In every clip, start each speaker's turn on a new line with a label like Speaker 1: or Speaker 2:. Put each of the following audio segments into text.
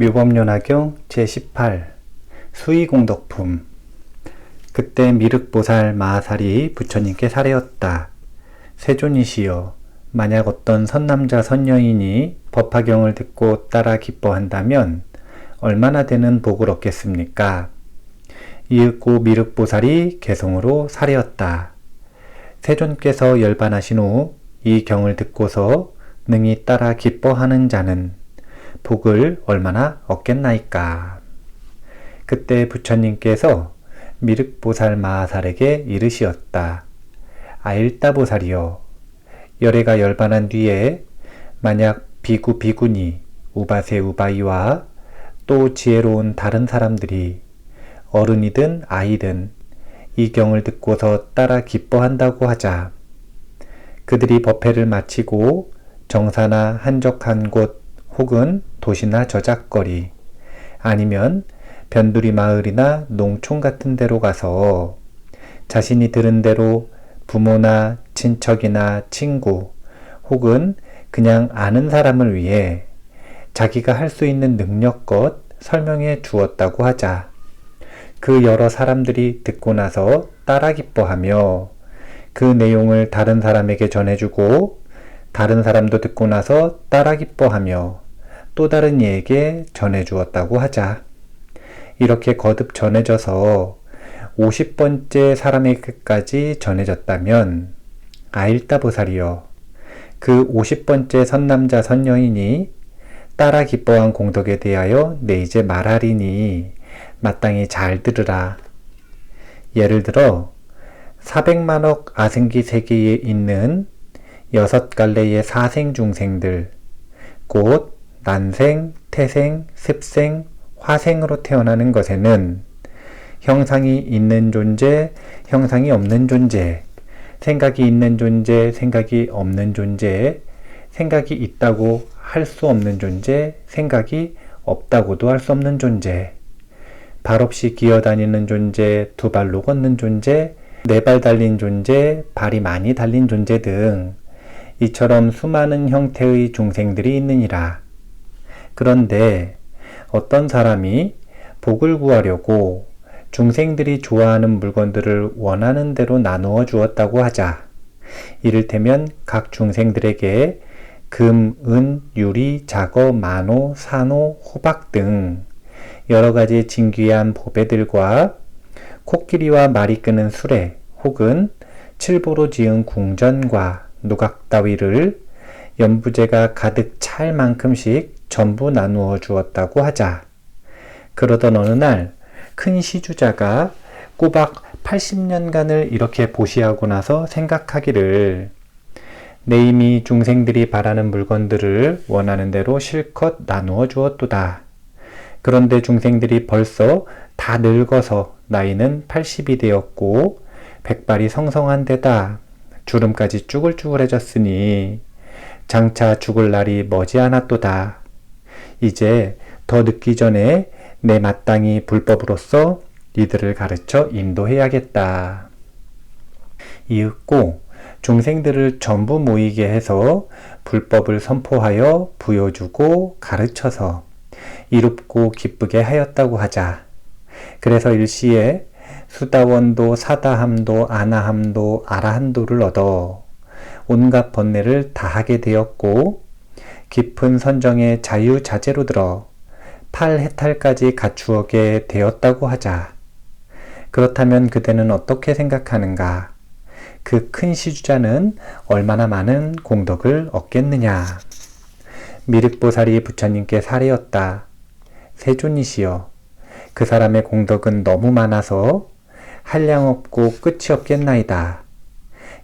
Speaker 1: 묘법연화경 제18 수의공덕품. 그때 미륵보살 마하살이 부처님께 사례었다. 세존이시여, 만약 어떤 선남자 선여인이 법화경을 듣고 따라 기뻐한다면 얼마나 되는 복을 얻겠습니까? 이윽고 미륵보살이 개송으로 사례었다. 세존께서 열반하신 후 이 경을 듣고서 능히 따라 기뻐하는 자는 복을 얼마나 얻겠나이까. 그때 부처님께서 미륵보살 마하살에게 이르시었다. 아일다보살이여, 열애가 열반한 뒤에 만약 비구 비구니, 우바세 우바이와 또 지혜로운 다른 사람들이 어른이든 아이든 이 경을 듣고서 따라 기뻐한다고 하자. 그들이 법회를 마치고 정사나 한적한 곳 혹은 도시나 저작거리 아니면 변두리 마을이나 농촌 같은 데로 가서 자신이 들은 대로 부모나 친척이나 친구 혹은 그냥 아는 사람을 위해 자기가 할 수 있는 능력껏 설명해 주었다고 하자. 그 여러 사람들이 듣고 나서 따라 기뻐하며 그 내용을 다른 사람에게 전해주고 다른 사람도 듣고 나서 따라 기뻐하며 또 다른 이에게 전해주었다고 하자. 이렇게 거듭 전해져서 50번째 사람에게까지 전해졌다면 아일다보살이여, 그 50번째 선남자 선여인이 따라 기뻐한 공덕에 대하여 내 이제 말하리니 마땅히 잘 들으라. 예를 들어 400만억 아생기 세계에 있는 6갈래의 사생 중생들, 곧 난생, 태생, 습생, 화생으로 태어나는 것에는 형상이 있는 존재, 형상이 없는 존재, 생각이 있는 존재, 생각이 없는 존재, 생각이 있다고 할 수 없는 존재, 생각이 없다고도 할 수 없는 존재, 발 없이 기어다니는 존재, 두 발로 걷는 존재, 네 발 달린 존재, 발이 많이 달린 존재 등 이처럼 수많은 형태의 중생들이 있느니라. 그런데 어떤 사람이 복을 구하려고 중생들이 좋아하는 물건들을 원하는 대로 나누어 주었다고 하자. 이를테면 각 중생들에게 금, 은, 유리, 자거, 만호, 산호, 호박 등 여러 가지 진귀한 보배들과 코끼리와 말이 끄는 수레 혹은 칠보로 지은 궁전과 누각 따위를 연부제가 가득 찰 만큼씩 전부 나누어 주었다고 하자. 그러던 어느 날 큰 시주자가 꼬박 80년간을 이렇게 보시하고 나서 생각하기를, 내 이미 중생들이 바라는 물건들을 원하는 대로 실컷 나누어 주었도다. 그런데 중생들이 벌써 다 늙어서 나이는 80이 되었고 백발이 성성한 데다 주름까지 쭈글쭈글해졌으니 장차 죽을 날이 머지않았도다. 이제 더 늦기 전에 내 마땅히 불법으로서 이들을 가르쳐 인도해야겠다. 이윽고 중생들을 전부 모이게 해서 불법을 선포하여 부여주고 가르쳐서 이롭고 기쁘게 하였다고 하자. 그래서 일시에 수다원도, 사다함도, 아나함도, 아라함도를 얻어 온갖 번뇌를 다하게 되었고 깊은 선정의 자유자재로 들어 8해탈까지 갖추어게 되었다고 하자. 그렇다면 그대는 어떻게 생각하는가? 그 큰 시주자는 얼마나 많은 공덕을 얻겠느냐? 미륵보살이 부처님께 사례었다. 세존이시여, 그 사람의 공덕은 너무 많아서 한량없고 끝이 없겠나이다.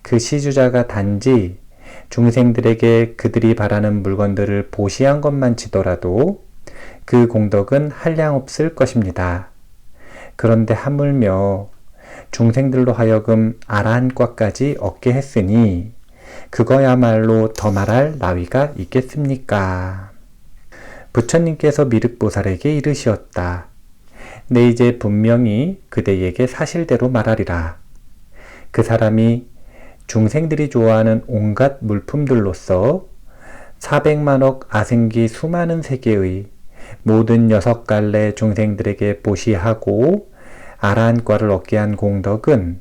Speaker 1: 그 시주자가 단지 중생들에게 그들이 바라는 물건들을 보시한 것만 치더라도 그 공덕은 한량없을 것입니다. 그런데 하물며 중생들로 하여금 아라한과까지 얻게 했으니 그거야말로 더 말할 나위가 있겠습니까? 부처님께서 미륵보살에게 이르시었다. 내 이제 분명히 그대에게 사실대로 말하리라. 그 사람이 중생들이 좋아하는 온갖 물품들로서 400만억 아생기 수많은 세계의 모든 6갈래 중생들에게 보시하고 아라한과를 얻게 한 공덕은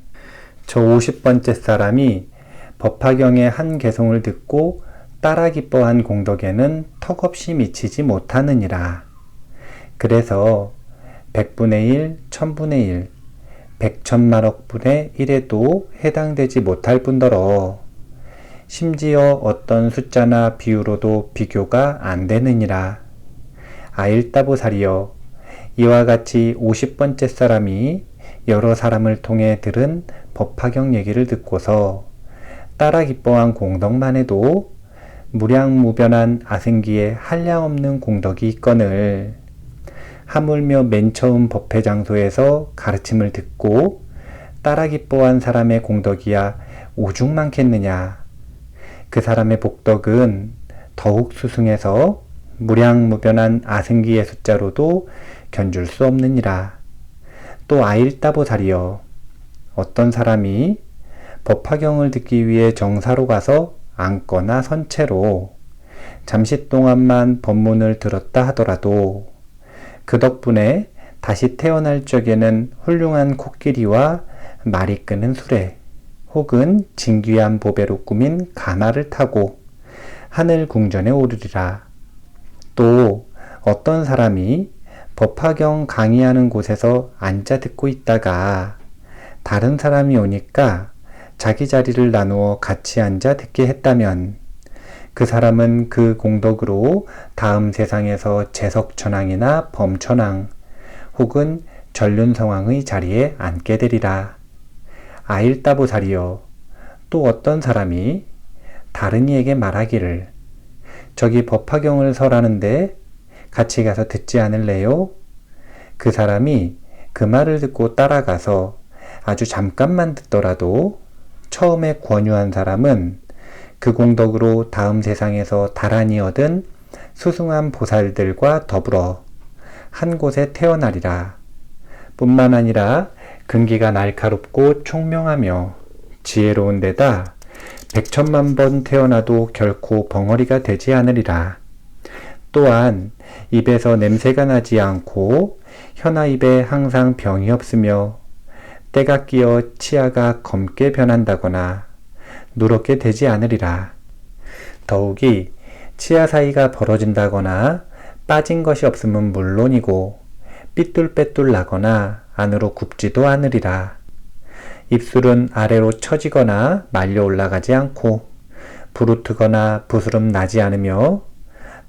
Speaker 1: 저 50번째 사람이 법화경의 한 개송을 듣고 따라 기뻐한 공덕에는 턱없이 미치지 못하느니라. 그래서 100분의 1, 1000분의 1, 100천만억 분의 1에도 해당되지 못할 뿐더러 심지어 어떤 숫자나 비유로도 비교가 안 되느니라. 아일다보살이여, 이와 같이 50번째 사람이 여러 사람을 통해 들은 법화경 얘기를 듣고서 따라 기뻐한 공덕만 해도 무량무변한 아승기에 한량없는 공덕이 있거늘 하물며 맨 처음 법회 장소에서 가르침을 듣고 따라 기뻐한 사람의 공덕이야 오죽 많겠느냐. 그 사람의 복덕은 더욱 수승해서 무량무변한 아승기의 숫자로도 견줄 수 없느니라. 또 아일다보살이여, 어떤 사람이 법화경을 듣기 위해 정사로 가서 앉거나 선 채로 잠시 동안만 법문을 들었다 하더라도 그 덕분에 다시 태어날 적에는 훌륭한 코끼리와 말이 끄는 수레 혹은 진귀한 보배로 꾸민 가마를 타고 하늘 궁전에 오르리라. 또 어떤 사람이 법화경 강의하는 곳에서 앉아 듣고 있다가 다른 사람이 오니까 자기 자리를 나누어 같이 앉아 듣게 했다면 그 사람은 그 공덕으로 다음 세상에서 재석천왕이나 범천왕 혹은 전륜성왕의 자리에 앉게 되리라. 아일다보살이여, 또 어떤 사람이 다른 이에게 말하기를 저기 법화경을 설하는데 같이 가서 듣지 않을래요? 그 사람이 그 말을 듣고 따라가서 아주 잠깐만 듣더라도 처음에 권유한 사람은 그 공덕으로 다음 세상에서 다란히 얻은 수승한 보살들과 더불어 한 곳에 태어나리라. 뿐만 아니라 근기가 날카롭고 총명하며 지혜로운 데다 100천만 번 태어나도 결코 벙어리가 되지 않으리라. 또한 입에서 냄새가 나지 않고 혀나 입에 항상 병이 없으며 때가 끼어 치아가 검게 변한다거나 누렇게 되지 않으리라. 더욱이 치아 사이가 벌어진다거나 빠진 것이 없으면 물론이고 삐뚤빼뚤 나거나 안으로 굽지도 않으리라. 입술은 아래로 처지거나 말려 올라가지 않고 부르트거나 부스럼 나지 않으며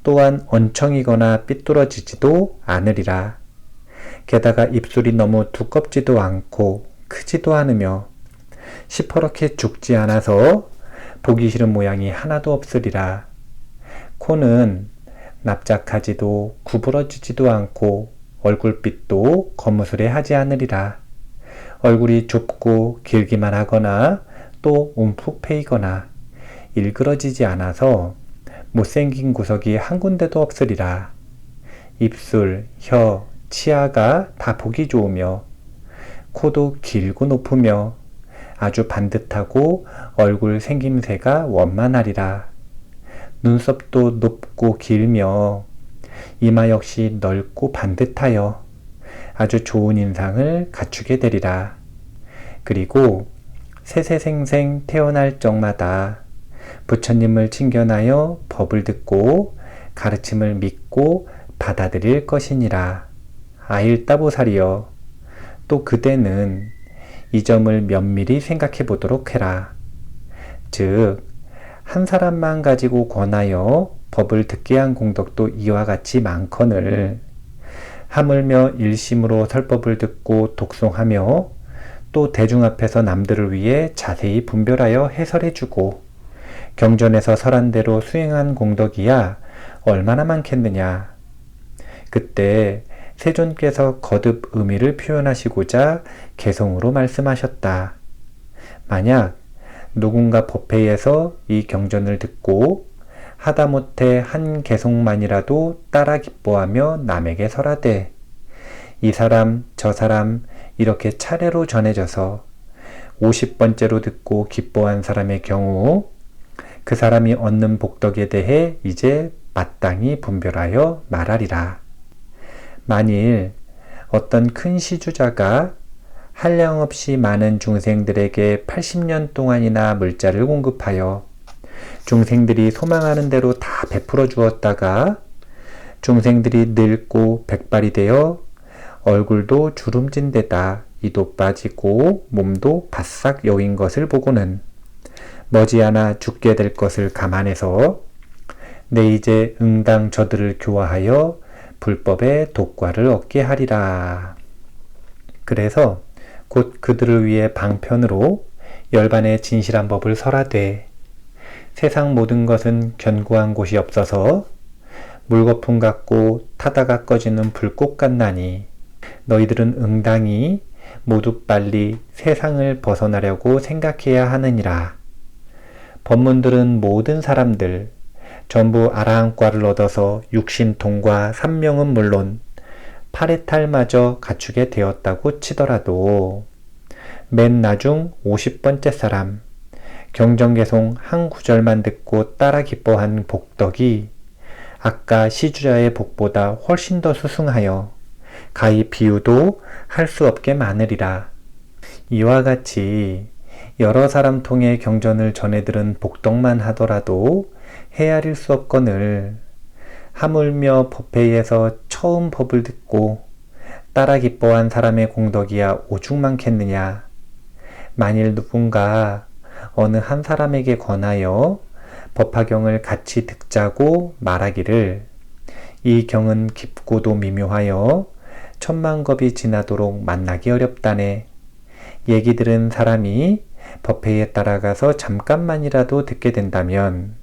Speaker 1: 또한 얹청이거나 삐뚤어지지도 않으리라. 게다가 입술이 너무 두껍지도 않고 크지도 않으며 시퍼렇게 죽지 않아서 보기 싫은 모양이 하나도 없으리라. 코는 납작하지도 구부러지지도 않고 얼굴빛도 거무스레하지 않으리라. 얼굴이 좁고 길기만 하거나 또 움푹 패이거나 일그러지지 않아서 못생긴 구석이 한 군데도 없으리라. 입술, 혀, 치아가 다 보기 좋으며 코도 길고 높으며 아주 반듯하고 얼굴 생김새가 원만하리라. 눈썹도 높고 길며 이마 역시 넓고 반듯하여 아주 좋은 인상을 갖추게 되리라. 그리고 세세생생 태어날 적마다 부처님을 친견하여 법을 듣고 가르침을 믿고 받아들일 것이니라. 아일다보살이여, 또 그대는 이 점을 면밀히 생각해 보도록 해라. 즉, 한 사람만 가지고 권하여 법을 듣게 한 공덕도 이와 같이 많거늘 하물며 일심으로 설법을 듣고 독송하며 또 대중 앞에서 남들을 위해 자세히 분별하여 해설해주고 경전에서 설한 대로 수행한 공덕이야 얼마나 많겠느냐. 그때 세존께서 거듭 의미를 표현하시고자 개성으로 말씀하셨다. 만약 누군가 법회에서 이 경전을 듣고 하다못해 한 개송만이라도 따라 기뻐하며 남에게 설하되 이 사람 저 사람 이렇게 차례로 전해져서 50번째로 듣고 기뻐한 사람의 경우 그 사람이 얻는 복덕에 대해 이제 마땅히 분별하여 말하리라. 만일 어떤 큰 시주자가 한량없이 많은 중생들에게 80년 동안이나 물자를 공급하여 중생들이 소망하는 대로 다 베풀어 주었다가 중생들이 늙고 백발이 되어 얼굴도 주름진 데다 이도 빠지고 몸도 바싹 여인 것을 보고는 머지않아 죽게 될 것을 감안해서 내 이제 응당 저들을 교화하여 불법의 독과를 얻게 하리라. 그래서 곧 그들을 위해 방편으로 열반의 진실한 법을 설하되 세상 모든 것은 견고한 곳이 없어서 물거품 같고 타다가 꺼지는 불꽃 같나니 너희들은 응당히 모두 빨리 세상을 벗어나려고 생각해야 하느니라. 법문들은 모든 사람들 전부 아라한과를 얻어서 육신통과 삼명은 물론 파레탈마저 갖추게 되었다고 치더라도 맨 나중 50번째 사람 경정개송 한 구절만 듣고 따라 기뻐한 복덕이 아까 시주자의 복보다 훨씬 더 수승하여 가히 비유도 할 수 없게 많으리라. 이와 같이 여러 사람 통해 경전을 전해들은 복덕만 하더라도 헤아릴 수 없거늘 하물며 법회에서 처음 법을 듣고 따라 기뻐한 사람의 공덕이야 오죽 많겠느냐. 만일 누군가 어느 한 사람에게 권하여 법화경을 같이 듣자고 말하기를 이 경은 깊고도 미묘하여 천만겁이 지나도록 만나기 어렵다네. 얘기 들은 사람이 법회에 따라가서 잠깐만이라도 듣게 된다면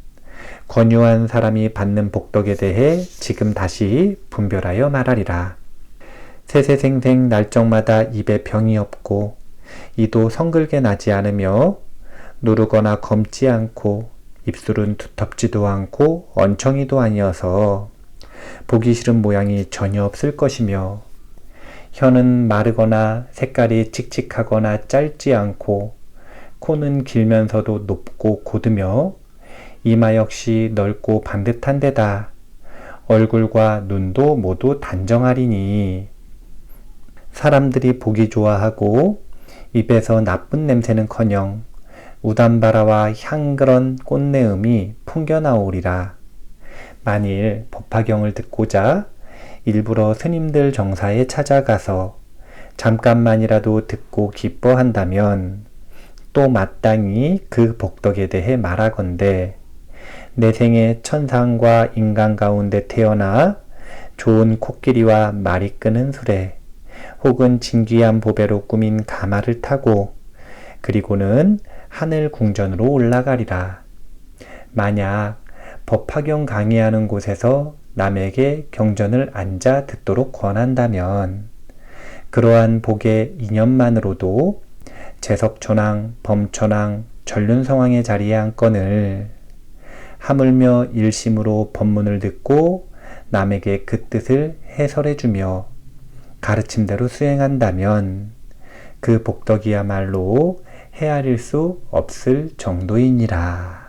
Speaker 1: 권유한 사람이 받는 복덕에 대해 지금 다시 분별하여 말하리라. 세세생생 날정마다 입에 병이 없고 이도 성글게 나지 않으며 누르거나 검지 않고 입술은 두텁지도 않고 언청이도 아니어서 보기 싫은 모양이 전혀 없을 것이며 혀는 마르거나 색깔이 칙칙하거나 짧지 않고 코는 길면서도 높고 곧으며 이마 역시 넓고 반듯한 데다 얼굴과 눈도 모두 단정하리니 사람들이 보기 좋아하고 입에서 나쁜 냄새는커녕 우담바라와 향그런 꽃내음이 풍겨나오리라. 만일 법화경을 듣고자 일부러 스님들 정사에 찾아가서 잠깐만이라도 듣고 기뻐한다면 또 마땅히 그 복덕에 대해 말하건대 내 생에 천상과 인간 가운데 태어나 좋은 코끼리와 말이 끄는 수레 혹은 진귀한 보배로 꾸민 가마를 타고 그리고는 하늘 궁전으로 올라가리라. 만약 법화경 강의하는 곳에서 남에게 경전을 앉아 듣도록 권한다면 그러한 복의 인연만으로도 재석천왕, 범천왕, 전륜성왕의 자리에 앉거늘 하물며 일심으로 법문을 듣고 남에게 그 뜻을 해설해주며 가르침대로 수행한다면 그 복덕이야말로 헤아릴 수 없을 정도이니라.